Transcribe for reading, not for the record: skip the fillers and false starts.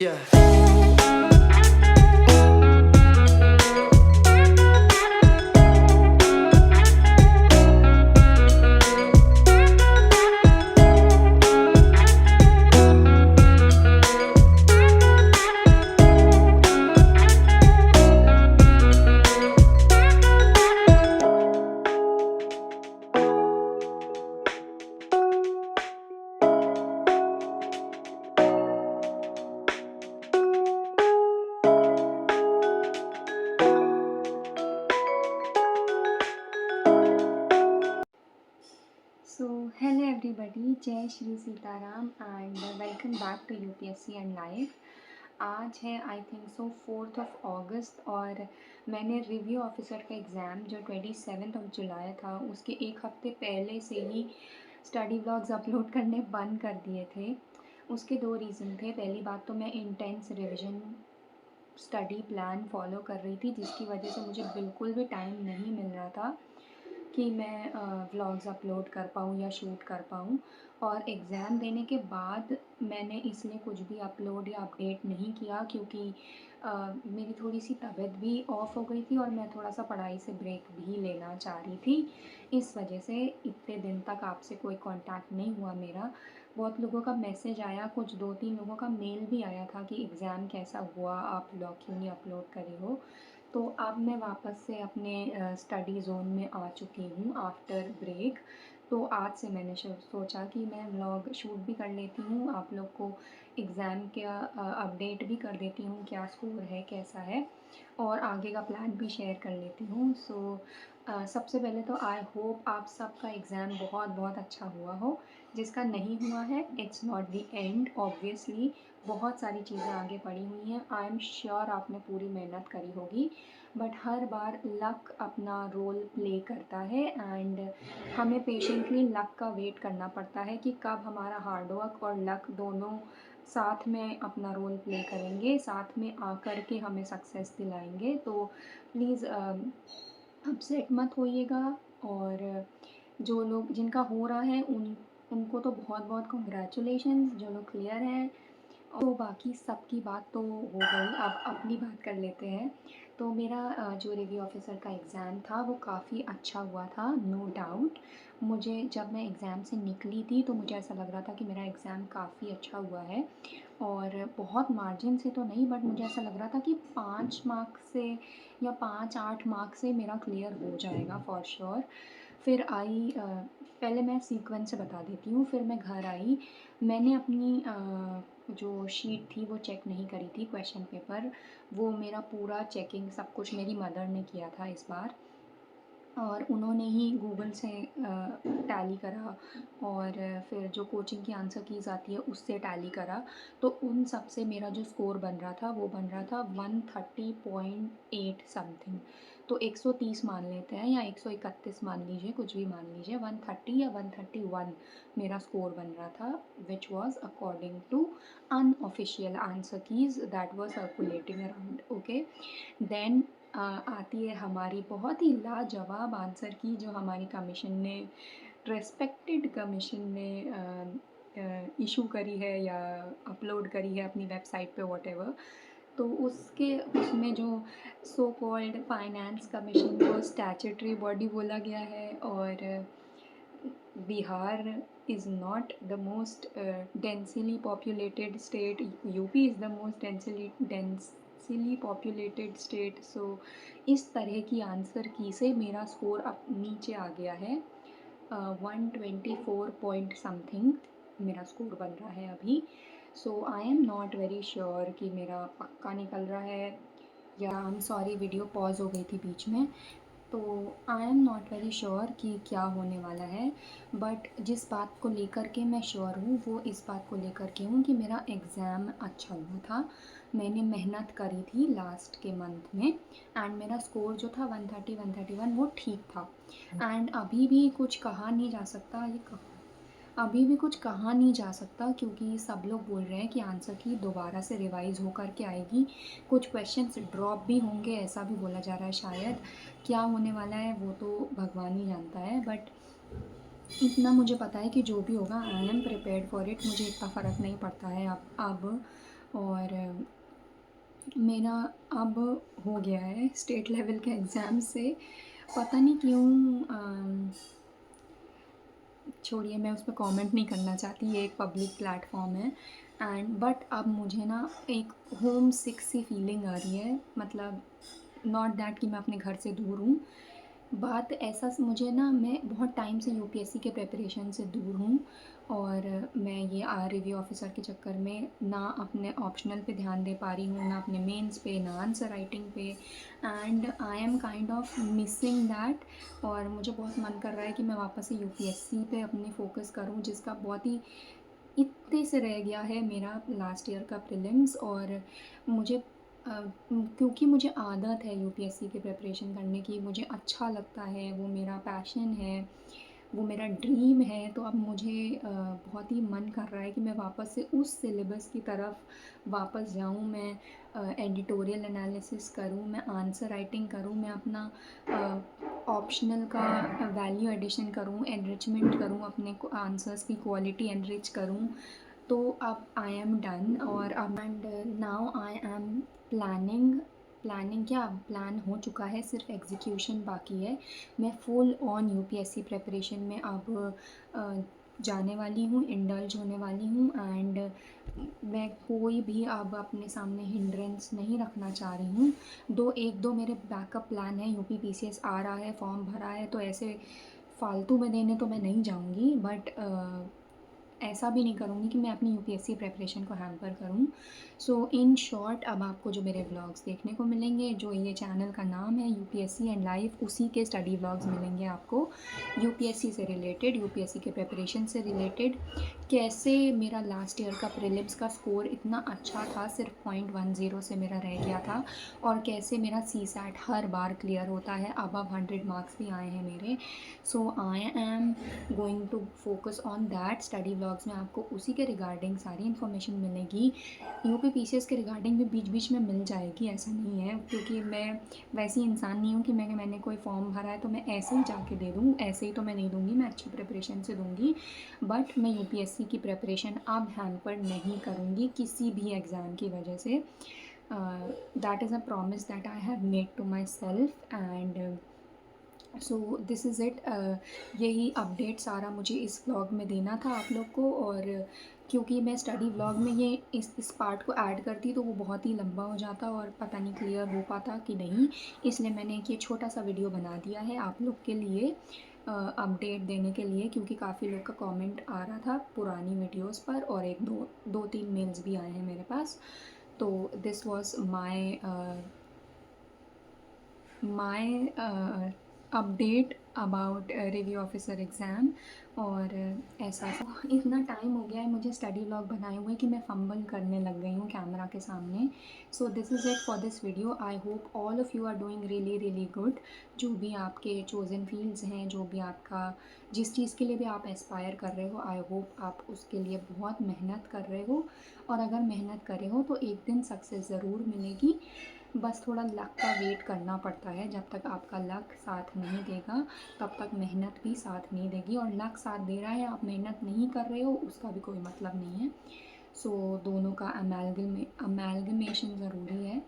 Yeah. So, hello everybody, जय Shri Sitaram and welcome back to UPSC and live. आज है I think so 4th of अगस्त और मैंने review officer का एग्ज़ाम जो 27th ऑफ जुलाई था उसके एक हफ़्ते पहले से ही स्टडी व्लॉग्स अपलोड करने बंद कर दिए थे। उसके दो रीज़न थे। पहली बात तो मैं intense revision study plan follow कर रही थी जिसकी वजह से मुझे बिल्कुल भी टाइम नहीं मिल रहा था कि मैं व्लॉग्स अपलोड कर पाऊँ या शूट कर पाऊँ। और एग्ज़ाम देने के बाद मैंने इसलिए कुछ भी अपलोड या अपडेट नहीं किया क्योंकि मेरी थोड़ी सी तबीयत भी ऑफ हो गई थी और मैं थोड़ा सा पढ़ाई से ब्रेक भी लेना चाह रही थी। इस वजह से इतने दिन तक आपसे कोई कांटेक्ट नहीं हुआ मेरा। बहुत लोगों का मैसेज आया, कुछ 2-3 लोगों का मेल भी आया था कि एग्ज़ाम कैसा हुआ, आप व्लॉग क्यों नहीं अपलोड करे हो। तो अब मैं वापस से अपने स्टडी ज़ोन में आ चुकी हूँ आफ्टर ब्रेक। तो आज से मैंने सोचा कि मैं व्लॉग शूट भी कर लेती हूँ, आप लोग को एग्ज़ाम का अपडेट भी कर देती हूँ, क्या स्कोर है, कैसा है, और आगे का प्लान भी शेयर कर लेती हूँ। सबसे पहले तो आई होप आप सबका एग्ज़ाम बहुत बहुत अच्छा हुआ हो। जिसका नहीं हुआ है, it's not the end, obviously बहुत सारी चीज़ें आगे पड़ी हुई हैं। आई एम श्योर आपने पूरी मेहनत करी होगी, बट हर बार लक अपना रोल प्ले करता है एंड हमें पेशेंटली लक का वेट करना पड़ता है कि कब हमारा हार्डवर्क और लक दोनों साथ में अपना रोल प्ले करेंगे, साथ में आकर के हमें सक्सेस दिलाएंगे। तो प्लीज़ अपसेट मत होइएगा। और जो लोग जिनका हो रहा है उनको तो बहुत बहुत कॉन्ग्रेचुलेशंस, जो लोग क्लियर हैं। तो बाकी सबकी बात तो हो गई, अब अपनी बात कर लेते हैं। तो मेरा जो रिव्यू ऑफिसर का एग्ज़ाम था वो काफ़ी अच्छा हुआ था, नो डाउट। मुझे जब मैं एग्ज़ाम से निकली थी तो मुझे ऐसा लग रहा था कि मेरा एग्ज़ाम काफ़ी अच्छा हुआ है, और बहुत मार्जिन से तो नहीं, बट मुझे ऐसा लग रहा था कि 5 मार्क्स से या 5-8 मार्क्स से मेरा क्लियर हो जाएगा फॉर श्योर। फिर पहले मैं सीक्वेंस से बता देती हूँ। फिर मैं घर आई, मैंने अपनी जो शीट थी वो चेक नहीं करी थी, क्वेश्चन पेपर। वो मेरा पूरा चेकिंग सब कुछ मेरी मदर ने किया था इस बार, और उन्होंने ही गूगल से टैली करा, और फिर जो कोचिंग की आंसर कीज़ आती है उससे टैली करा। तो उन सब से मेरा जो स्कोर बन रहा था वो बन रहा था 130.8 समथिंग। तो 130 मान लेते हैं या 131 मान लीजिए, कुछ भी मान लीजिए, 130 या 131 मेरा स्कोर बन रहा था, which was according to unofficial answer keys that was circulating around. Okay, then आती है हमारी बहुत ही लाजवाब आंसर की जो हमारी कमीशन ने, रेस्पेक्टेड कमीशन ने इशू करी है या अपलोड करी है अपनी वेबसाइट पे, व्हाटएवर। तो उसमें जो सो कॉल्ड फाइनेंस कमीशन को स्टैट्यूटरी बॉडी बोला गया है, और Bihar is not the most densely populated state, UP is the most densely populated state. So इस तरह की आंसर की से मेरा स्कोर अब नीचे आ गया है, 124 पॉइंट समथिंग मेरा स्कोर बन रहा है अभी। So I am not very sure कि मेरा पक्का निकल रहा है या, I am sorry video pause हो गई थी बीच में। तो I am not very sure कि क्या होने वाला है, बट जिस बात को लेकर के मैं श्योर हूँ वो इस बात को लेकर के हूँ कि मेरा एग्ज़ाम अच्छा हुआ था। मैंने मेहनत करी थी लास्ट के मंथ में, एंड मेरा स्कोर जो था 130-131 वो ठीक था। एंड अभी भी कुछ कहा नहीं जा सकता क्योंकि सब लोग बोल रहे हैं कि आंसर की दोबारा से रिवाइज़ हो कर के आएगी, कुछ क्वेश्चंस ड्रॉप भी होंगे, ऐसा भी बोला जा रहा है। शायद क्या होने वाला है वो तो भगवान ही जानता है, बट इतना मुझे पता है कि जो भी होगा I am prepared for it, मुझे इतना फ़र्क नहीं पड़ता है अब। और मेरा अब हो गया है स्टेट लेवल के एग्ज़ाम से। पता नहीं क्यों छोड़िए, मैं उस पे कमेंट नहीं करना चाहती, ये एक पब्लिक प्लेटफॉर्म है। एंड बट अब मुझे ना एक होम सिक सी फीलिंग आ रही है, मतलब नॉट दैट कि मैं अपने घर से दूर हूँ। बात ऐसा मुझे ना, मैं बहुत टाइम से यूपीएससी के प्रिपरेशन से दूर हूँ, और मैं ये रिव्यू ऑफिसर के चक्कर में ना अपने ऑप्शनल पे ध्यान दे पा रही हूँ, ना अपने मेंस पे, ना आंसर राइटिंग पे। And I am kind of missing that. और मुझे बहुत मन कर रहा है कि मैं वापस से यूपीएससी पे अपने फोकस करूँ, जिसका बहुत ही इत्ते से रह गया है मेरा लास्ट ईयर का प्रीलिम्स। और मुझे क्योंकि मुझे आदत है यूपीएससी की प्रिपरेशन करने की, मुझे अच्छा लगता है, वो मेरा पैशन है, वो मेरा ड्रीम है। तो अब मुझे बहुत ही मन कर रहा है कि मैं वापस से उस सिलेबस की तरफ वापस जाऊँ, मैं एडिटोरियल एनालिसिस करूँ, मैं आंसर राइटिंग करूँ, मैं अपना ऑप्शनल का वैल्यू एडिशन करूँ, एनरिचमेंट करूँ, अपने आंसर्स की क्वालिटी एनरिच करूँ। तो अब आई एम डन, और अब and now I am planning. Planning क्या, प्लान हो चुका है, सिर्फ एग्जीक्यूशन बाकी है। मैं फुल ऑन यूपीएससी प्रिपरेशन में अब जाने वाली हूँ, इंडल्ज होने वाली हूँ। एंड मैं कोई भी अब अपने सामने हिंड्रेंस नहीं रखना चाह रही हूँ। एक दो मेरे बैकअप प्लान है, यूपी पीसीएस आ रहा है, फॉर्म भरा है, तो ऐसे फालतू में देने तो मैं नहीं जाऊँगी, बट ऐसा भी नहीं करूँगी कि मैं अपनी यूपीएससी प्रिपरेशन को हैम्पर करूँ। सो इन शॉर्ट, अब आपको जो मेरे व्लॉग्स देखने को मिलेंगे, जो ये चैनल का नाम है यूपीएससी एंड लाइफ, उसी के स्टडी व्लॉग्स मिलेंगे आपको, यूपीएससी से रिलेटेड, यूपीएससी के प्रिपरेशन से रिलेटेड। कैसे मेरा लास्ट ईयर का प्रीलिम्स का स्कोर इतना अच्छा था, सिर्फ 0.10 से मेरा रह गया था, और कैसे मेरा सीसैट हर बार क्लियर होता है, अबव 100 मार्क्स भी आए हैं मेरे। So I am going to focus on that. Study vlogs में आपको उसी के रिगार्डिंग सारी इन्फॉर्मेशन मिलेगी। यूपी पीसीएस के रिगार्डिंग भी बीच बीच में मिल जाएगी, ऐसा नहीं है, क्योंकि मैं वैसी इंसान नहीं हूँ कि मैंने कोई फॉर्म भरा है तो मैं ऐसे ही जाके दे दूँ, ऐसे ही तो मैं नहीं दूँगी, मैं अच्छी प्रिपरेशन से दूँगी। बट मैं यूपीएससी की प्रिपरेशन अब हैम्पर नहीं करूँगी किसी भी एग्ज़ाम की वजह से। That is a promise that I have made to myself. And so this is it. यही अपडेट सारा मुझे इस व्लॉग में देना था आप लोग को। और क्योंकि मैं स्टडी व्लॉग में ये इस पार्ट को ऐड करती तो वो बहुत ही लंबा हो जाता, और पता नहीं क्लियर हो पाता कि नहीं, इसलिए मैंने एक ये छोटा सा वीडियो बना दिया है आप लोग के लिए, अपडेट देने के लिए, क्योंकि काफ़ी लोग का कमेंट आ रहा था पुरानी वीडियोस पर, और एक दो तीन मेल्स भी आए हैं मेरे पास। तो this was my update about review officer exam. और ऐसा इतना टाइम हो गया है मुझे स्टडी व्लॉग बनाए हुए कि मैं फंबल करने लग गई हूँ कैमरा के सामने। So this is it for this video. I hope all of you are doing really really good. जो भी आपके चोज़न फील्ड्स हैं, जो भी आपका जिस चीज़ के लिए भी आप एस्पायर कर रहे हो, आई होप आप उसके लिए बहुत मेहनत कर रहे हो। और अगर मेहनत करे हो तो एक दिन सक्सेस ज़रूर मिलेगी। बस थोड़ा लक का वेट करना पड़ता है, जब तक आपका लक साथ नहीं देगा तब तक मेहनत भी साथ नहीं देगी। और लक साथ दे रहा है, आप मेहनत नहीं कर रहे हो, उसका भी कोई मतलब नहीं है। सो दोनों का अमेलगमेशन ज़रूरी है।